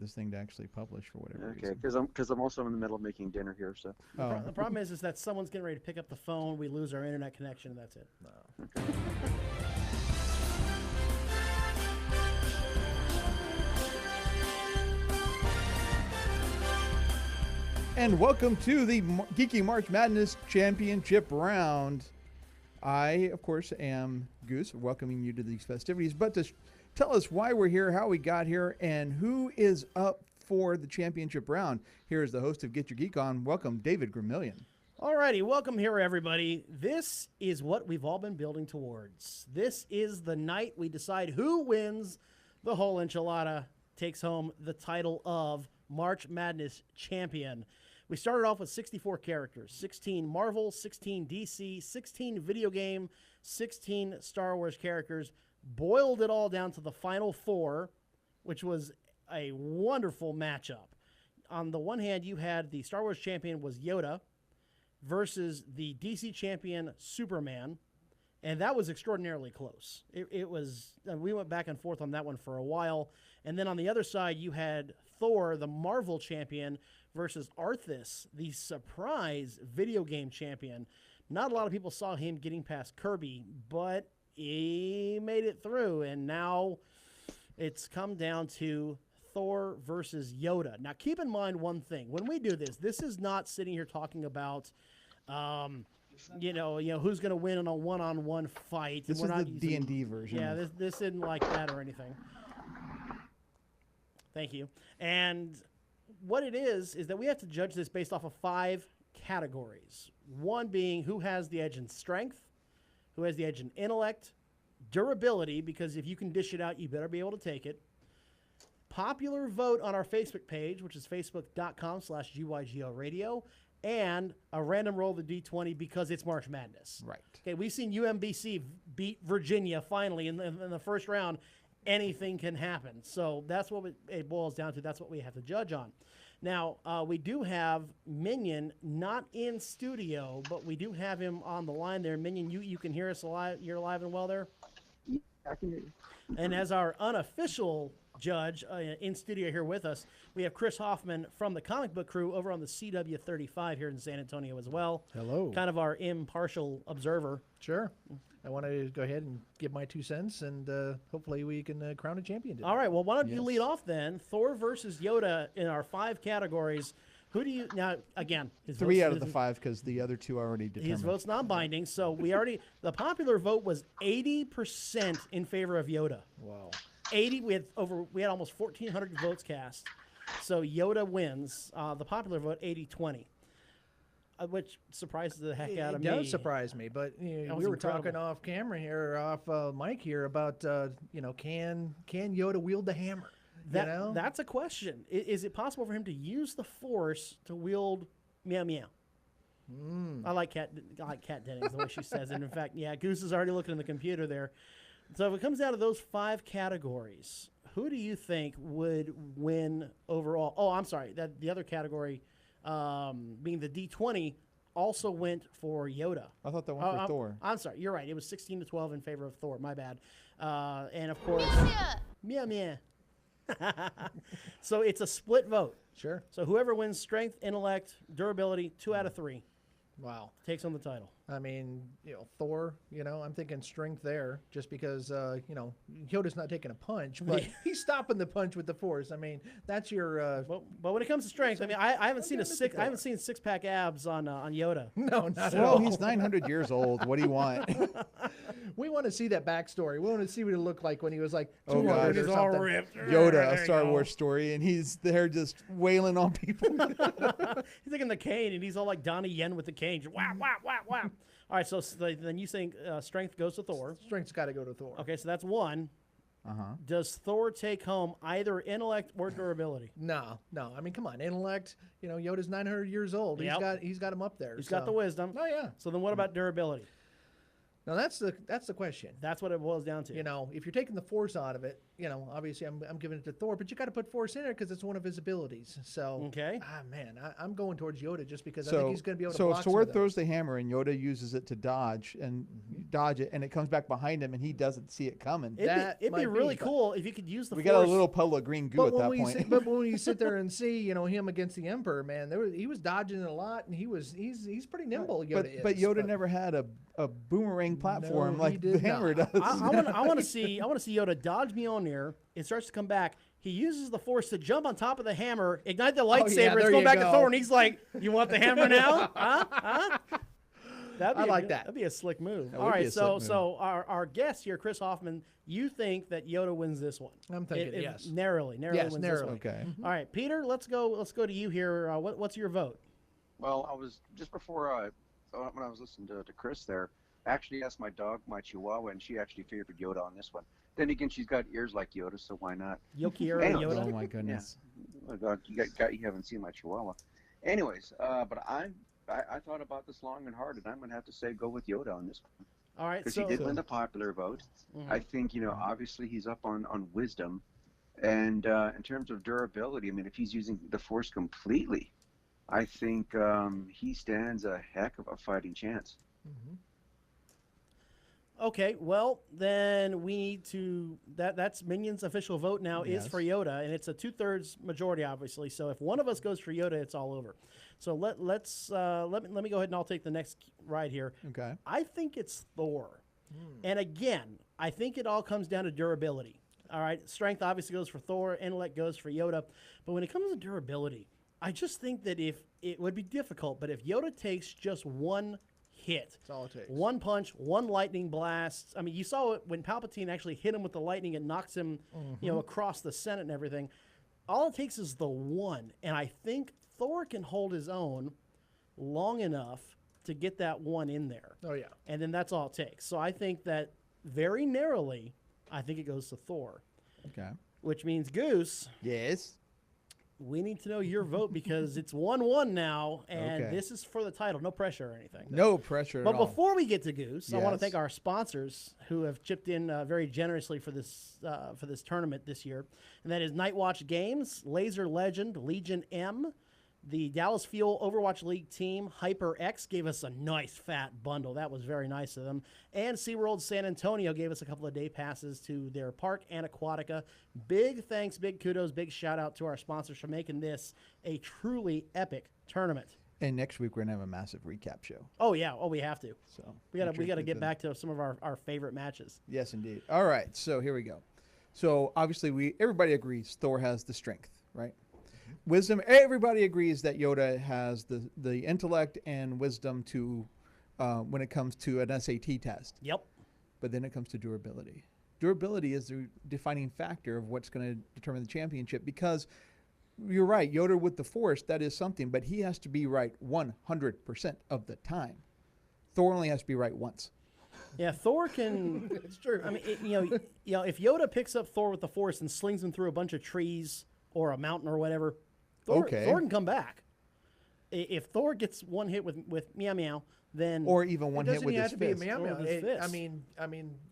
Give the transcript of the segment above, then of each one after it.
this thing to actually publish for whatever Okay, reason. because I'm also in the middle of making dinner here. So The problem is that someone's getting ready to pick up the phone. We lose our internet connection, and that's it. And welcome to the Geeky March Madness Championship round. I, of course, am Goose, welcoming you to these festivities. But to tell us why we're here, how we got here, and who is up for the championship round, here is the host of Get Your Geek On. Welcome, David Gramillion. Alrighty, welcome here, everybody. This is what we've all been building towards. This is the night we decide who wins the whole enchilada, takes home the title of March Madness champion. We started off with 64 characters, 16 Marvel, 16 DC, 16 video game, 16 Star Wars characters, boiled it all down to the final four, which was a wonderful matchup. On the one hand, you had the Star Wars champion was Yoda versus the DC champion Superman, and that was extraordinarily close. It was, we went back and forth on that one for a while. And then on the other side, you had Thor, the Marvel champion, versus Arthas, the surprise video game champion. Not a lot of people saw him getting past Kirby, but he made it through, and now it's come down to Thor versus Yoda. Now, keep in mind one thing. When we do this, this is not sitting here talking about you know, who's going to win in a one-on-one fight. This is the D&D version. Yeah, this isn't like that or anything. Thank you. And what it is that we have to judge this based off of 5 categories. One being who has the edge in strength, who has the edge in intellect, durability, because if you can dish it out, you better be able to take it. Popular vote on our Facebook page, which is facebook.com/GYGO Radio, and a random roll of the D20 because it's March Madness. Right. Okay, we've seen UMBC beat Virginia finally in the first round. Anything can happen. So that's what it boils down to. That's what we have to judge on. Now, we do have Minion not in studio, but we do have him on the line there. Minion, you can hear us alive. You're alive and well there? yeah, I can hear you. And as our unofficial judge in studio here with us, we have Chris Hoffman from the comic book crew over on the CW35 here in San Antonio as well. Hello. Kind of our impartial observer. Sure. I want to go ahead and give my 2 cents, and hopefully we can crown a champion today. All right, well, why don't you lead off then? Thor versus Yoda in our 5 categories. Who do you, now, again, his 3 vote's- out of the 5 because the other 2 are already determined. His vote's non-binding, so we already, the popular vote was 80% in favor of Yoda. Wow. 80, we had almost 1,400 votes cast. So Yoda wins. The popular vote, 80-20. Which surprises the heck out of me. It does surprise me, but That we was were incredible. talking off camera here, off mic here about can Yoda wield the hammer? That's a question. Is it possible for him to use the Force to wield meow meow? I like Kat Dennings, the way she says it. In fact, yeah, Goose is already looking in the computer there. So if it comes out of those 5 categories, who do you think would win overall? Oh, I'm sorry. The other category, being the D20, also went for Yoda. I thought that went for Thor. I'm sorry. You're right. It was 16-12 in favor of Thor. My bad. And, of course, meow meow. So it's a split vote. Sure. So whoever wins strength, intellect, durability, 2 out of 3 Wow. takes on the title. I mean, Thor, I'm thinking strength there just because, Yoda's not taking a punch, but he's stopping the punch with the Force. I mean, that's your... But when it comes to strength, I mean, I haven't seen I haven't seen 6-pack abs on Yoda. No, not at Well, all. he's 900 years old. What do you want? We want to see that backstory. We want to see what it looked like when he was like Oh, 200 God. or He's all something. ripped. Yoda, There a you Star go. Wars story, and he's there just wailing on people. He's taking the cane, and he's all like Donnie Yen with the cane. Just whap, whap, whap, whap. All right, so then you think strength goes to Thor. Strength's got to go to Thor. Okay, so that's 1. Uh-huh. Does Thor take home either intellect or durability? No. I mean, come on, intellect. Yoda's 900 years old. Yep. He's got him up there. He's got the wisdom. Oh yeah. So then what about durability? Now that's the question. That's what it boils down to. If you're taking the Force out of it, obviously I'm giving it to Thor, but you got to put Force in there because it's one of his abilities. So, Okay. man, I'm going towards Yoda just because I think he's going to be able to So block if some Thor of those. throws the hammer and Yoda uses it to dodge it, and it comes back behind him and he doesn't see it coming. That It'd be might really be, but- cool if you could use the We Force. got a little puddle of green goo at that point. But when you sit there and see, him against the Emperor, man, he was dodging it a lot, and he's pretty nimble. Yoda but is, Yoda never had a boomerang platform he like the did hammer not. does. I want to see Yoda dodge Mjolnir. It starts to come back. He uses the Force to jump on top of the hammer, ignite the lightsaber. yeah, It's there going you back go. to Thor, and he's like, "You want the hammer now? Huh? I like that. That'd be a slick move. That All would be right, a so slick so our guest here, Chris Hoffman, you think that Yoda wins this one? I'm thinking yes. Narrowly Yes, wins narrowly. this one. Okay. All right, Peter, let's go to you here. What's your vote? Well, I was just before when I was listening to Chris there, I actually asked my dog, my Chihuahua, and she actually favored Yoda on this one. Then again, she's got ears like Yoda, so why not? Yokiera Anyway. Yoda. Oh my goodness. Oh God, you haven't seen my Chihuahua. Anyways, but I thought about this long and hard, and I'm going to have to say go with Yoda on this one. All right, Because so he did win the popular vote. Mhm. I think, obviously he's up on wisdom. And in terms of durability, I mean, if he's using the Force completely, I think he stands a heck of a fighting chance. Okay, well, then we need to. That's Minion's official vote now is Yes. for Yoda, and it's a 2/3 majority, obviously. So if one of us goes for Yoda, it's all over. So let me go ahead and I'll take the next ride here. Okay. I think it's Thor, and again, I think it all comes down to durability. All right, strength obviously goes for Thor, intellect goes for Yoda, but when it comes to durability, I just think that if it would be difficult, but if Yoda takes just one hit. That's all it takes. One punch, one lightning blast. I mean, you saw it when Palpatine actually hit him with the lightning. It knocks him, across the Senate and everything. All it takes is the one, and I think Thor can hold his own long enough to get that one in there. Oh yeah. And then that's all it takes. So I think that very narrowly, I think it goes to Thor, Okay. which means Goose. Yes. We need to know your vote because it's 1-1 now, and Okay. this is for the title. No pressure or anything. No pressure But at all. before we get to Goose, I want to Yes. thank our sponsors who have chipped in very generously for this tournament this year, and that is Nightwatch Games, Laser Legend, Legion M, the Dallas Fuel Overwatch League team, HyperX gave us a nice fat bundle. That was very nice of them. And SeaWorld San Antonio gave us a couple of day passes to their park and Aquatica. Big thanks, big kudos, big shout out to our sponsors for making this a truly epic tournament. And next week we're gonna have a massive recap show. Oh yeah, we have to. So We gotta make sure you get them. back to some of our favorite matches. Yes, indeed. All right, so here we go. So obviously everybody agrees Thor has the strength, right? Wisdom. Everybody agrees that Yoda has the intellect and wisdom to when it comes to an SAT test. Yep. But then it comes to durability. Durability is the defining factor of what's going to determine the championship because you're right, Yoda with the Force, that is something, but he has to be right 100% of the time. Thor only has to be right once. Yeah, Thor can. It's true. I mean, if Yoda picks up Thor with the Force and slings him through a bunch of trees or a mountain or whatever, Thor can come back. If Thor gets one hit with meow meow, then Or even one hit doesn't with he his have to be a fist. meow Or meow? with his fist. I mean,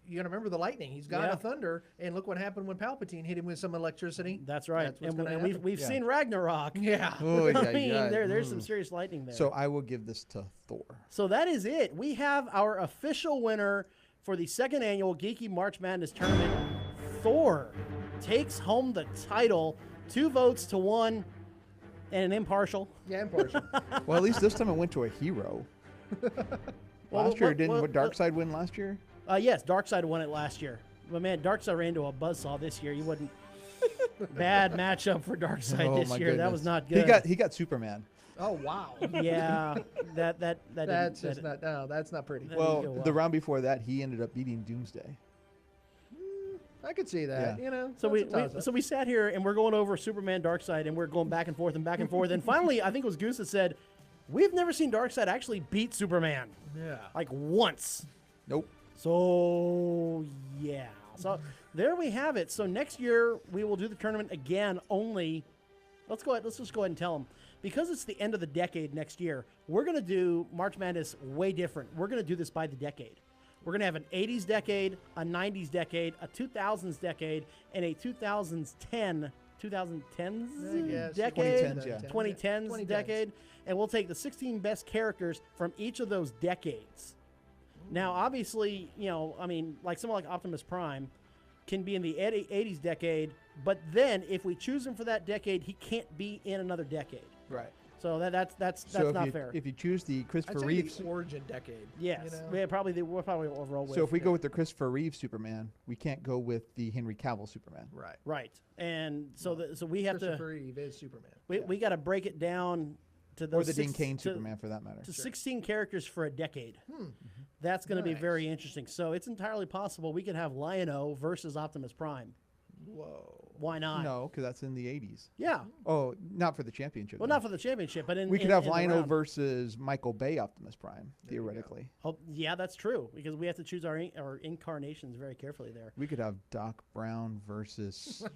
you got to remember the lightning. He's got Yeah. a thunder, and look what happened when Palpatine hit him with some electricity. that's right. That's what's and gonna we've happen. Yeah. seen Ragnarok. Yeah. Oh, yeah, I mean, yeah. there's some serious lightning there. So I will give this to Thor. So that is it. We have our official winner for the second annual Geeky March Madness tournament. Thor takes home the title, 2 votes to 1, and an impartial. Yeah, impartial. Well, at least this time it went to a hero. Well, Last year, what- didn't what- Darkseid win last year? Yes, Darkseid won it last year. But man, Darkseid ran into a buzzsaw this year. You wouldn't. Bad matchup for Darkseid Oh, this my year. That was goodness. not good. He got Superman. Oh wow. Yeah, that That's didn't, just not. No, that's not pretty. That- Well, didn't go the well. round before that, he ended up beating Doomsday. I could see that. Yeah. You know. So that's a toss-up. we sat here and we're going over Superman, Darkseid, and we're going back and forth and back and forth. And finally, I think it was Goose that said, "We've never seen Darkseid actually beat Superman Yeah. like once." Nope. So yeah. So there we have it. So next year we will do the tournament again. Only let's just go ahead and tell them because it's the end of the decade next year. We're gonna do March Madness way different. We're gonna do this by the decade. We're going to have an 80s decade, a 90s decade, a 2000s decade, and a 2010s Yes, decade, 2010s, yeah. 2010s decade, and we'll take the 16 best characters from each of those decades. Now, obviously, I mean, like someone like Optimus Prime can be in the 80s decade, but then if we choose him for that decade, he can't be in another decade. Right. So that's So not fair. if you choose the I'd Christopher say Reeves, the origin decade. Yes, you know? we'll probably roll with. so if we go with the Christopher Reeves Superman, we can't go with the Henry Cavill Superman. Right. right, and so we have Christopher to Reeve is Superman. we got to break it down to Or those the Dean six- Cain to- Superman, for that matter. to 16 characters for a decade. Hmm. That's going to be Nice. very interesting. So it's entirely possible we could have Lion-O versus Optimus Prime. Whoa. Why not? No, because that's in the 80s. Yeah. Oh, not for the championship. Well, then. not for the championship, but We could have in the Lion-O round. versus Michael Bay Optimus Prime, There you go. theoretically. Oh, yeah, that's true because we have to choose our incarnations very carefully there. We could have Doc Brown versus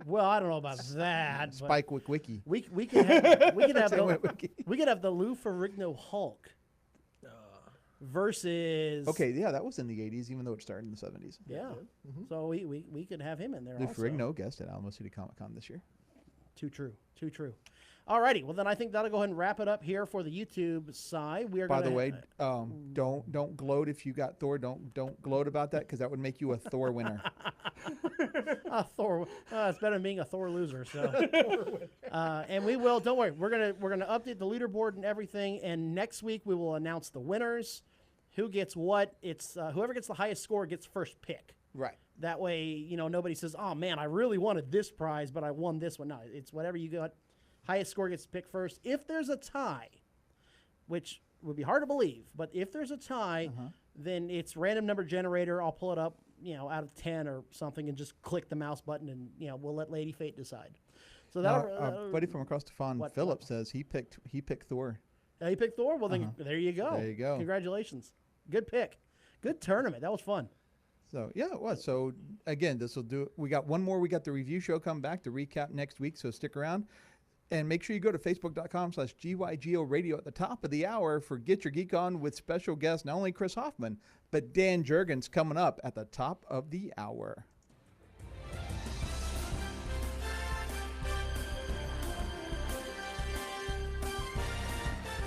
Well, I don't know about that. but Spike Witwicky. we could have we could have Say the, Witwicky. we could have the Lou Ferrigno Hulk versus Okay, yeah, that was in the 80s, even though it started in the 70s. Yeah. Mhm. So we could have him in there Lou also. Ferrigno guest at Alamo City Comic Con this year. Too true. Too true. Alrighty, well then I think that'll go ahead and wrap it up here for the YouTube side. We are By gonna, the way, don't gloat if you got Thor. Don't gloat about that, because that would make you a Thor winner. Thor. It's better than being a Thor loser. So, and we will. Don't worry. We're gonna update the leaderboard and everything. And next week we will announce the winners, who gets what. It's whoever gets the highest score gets first pick. Right. That way, nobody says, "Oh man, I really wanted this prize, but I won this one." No, it's whatever you got. Highest score gets picked first. If there's a tie, which would be hard to believe, but if there's a tie, then it's random number generator. I'll pull it up, out of 10 or something, and just click the mouse button, and we'll let Lady Fate decide. So Now, that'll. buddy from across the pond, what- Philip, says he picked Thor. You picked Thor. Well, then there you go. There you go. Congratulations. Good pick. Good tournament. That was fun. So yeah, it was. So again, this will do. We got one more. We got the review show coming back to recap next week. So stick around. And make sure you go to facebook.com/GYGO radio at the top of the hour for Get Your Geek On with special guest, not only Chris Hoffman, but Dan Jurgens coming up at the top of the hour.